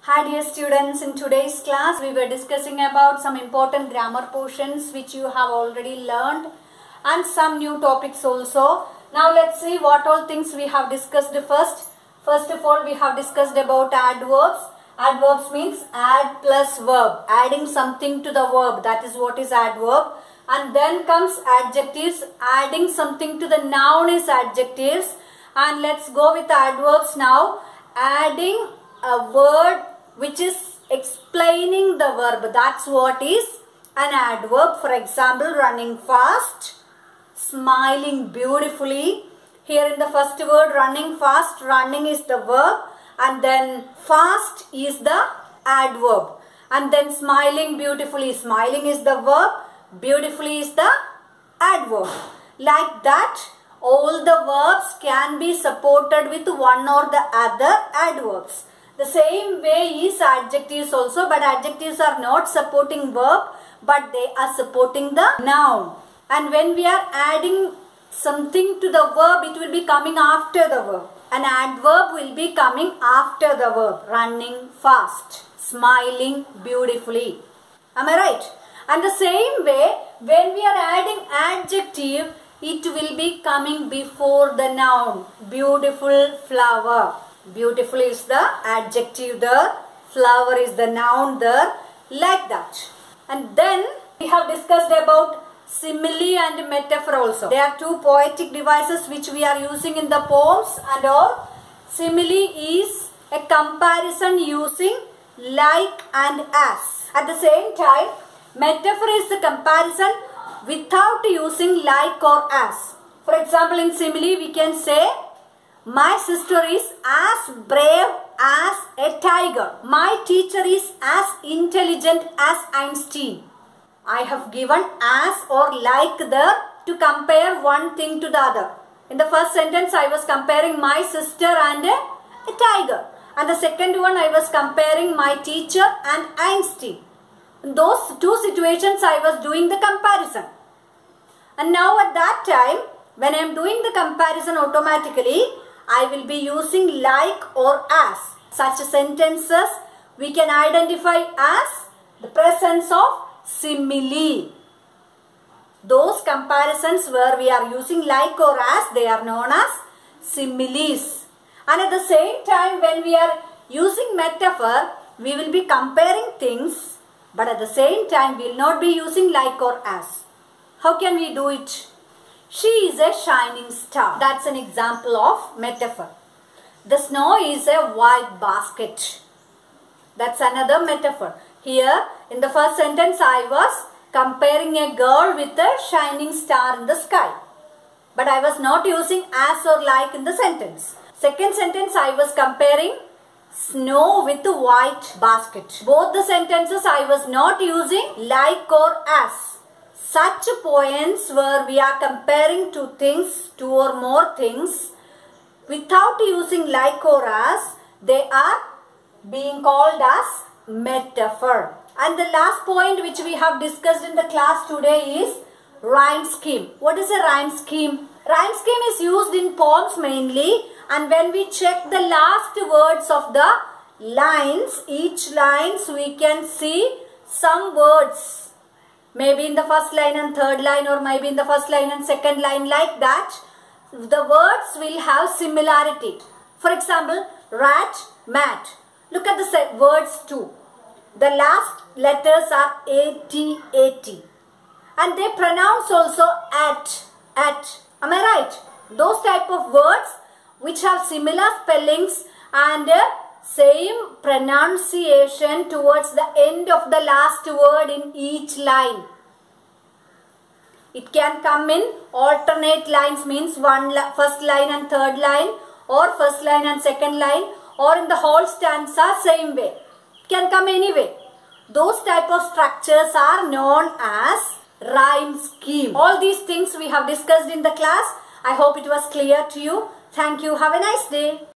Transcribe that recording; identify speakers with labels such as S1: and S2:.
S1: Hi dear students, in today's class we were discussing about some important grammar portions which you have already learned and some new topics also. Now let's see what all things we have discussed first. First of all, we have discussed about adverbs. Adverbs means add plus verb, adding something to the verb, that is what is adverb. And then comes adjectives, adding something to the noun is adjectives. And let's go with adverbs now. Adding a word which is explaining the verb, that's what is an adverb. For example, running fast, smiling beautifully. Here in the first word, running fast, running is the verb and then fast is the adverb. And then smiling beautifully, smiling is the verb, beautifully is the adverb. Like that, all the verbs can be supported with one or the other adverbs. The same way is adjectives also, but adjectives are not supporting verb, but they are supporting the noun. And when we are adding something to the verb, it will be coming after the verb. An adverb will be coming after the verb. Running fast, smiling beautifully. Am I right? And the same way, when we are adding adjective, it will be coming before the noun. Beautiful flower. Beautiful is the adjective there, flower is the noun there, like that. And then we have discussed about simile and metaphor also. They are two poetic devices which we are using in the poems and all. Simile is a comparison using like and as. At the same time, metaphor is the comparison without using like or as. For example, in simile we can say, my sister is as brave as a tiger. My teacher is as intelligent as Einstein. I have given as or like there to compare one thing to the other. In the first sentence, I was comparing my sister and a tiger. And the second one, I was comparing my teacher and Einstein. In those two situations, I was doing the comparison. And now at that time, when I am doing the comparison automatically, I will be using like or as. Such sentences we can identify as the presence of simile. Those comparisons where we are using like or as, they are known as similes. And at the same time, when we are using metaphor, we will be comparing things, but at the same time we will not be using like or as. How can we do it? She is a shining star. That's an example of metaphor. The snow is a white basket. That's another metaphor. Here in the first sentence I was comparing a girl with a shining star in the sky. But I was not using as or like in the sentence. Second sentence I was comparing snow with the white basket. Both the sentences I was not using like or as. Such poems where we are comparing two things, two or more things, without using like or as, they are being called as metaphor. And the last point which we have discussed in the class today is rhyme scheme. What is a rhyme scheme? Rhyme scheme is used in poems mainly, and when we check the last words of the lines, each lines we can see some words. Maybe in the first line and third line, or maybe in the first line and second line, like that. The words will have similarity. For example, rat, mat. Look at the words too. The last letters are A-T, A-T. And they pronounce also at. Am I right? Those type of words which have similar spellings and same pronunciation towards the end of the last word in each line. It can come in alternate lines, means first line and third line, or first line and second line, or in the whole stanza same way. It can come anyway. Those type of structures are known as rhyme scheme. All these things we have discussed in the class. I hope it was clear to you. Thank you. Have a nice day.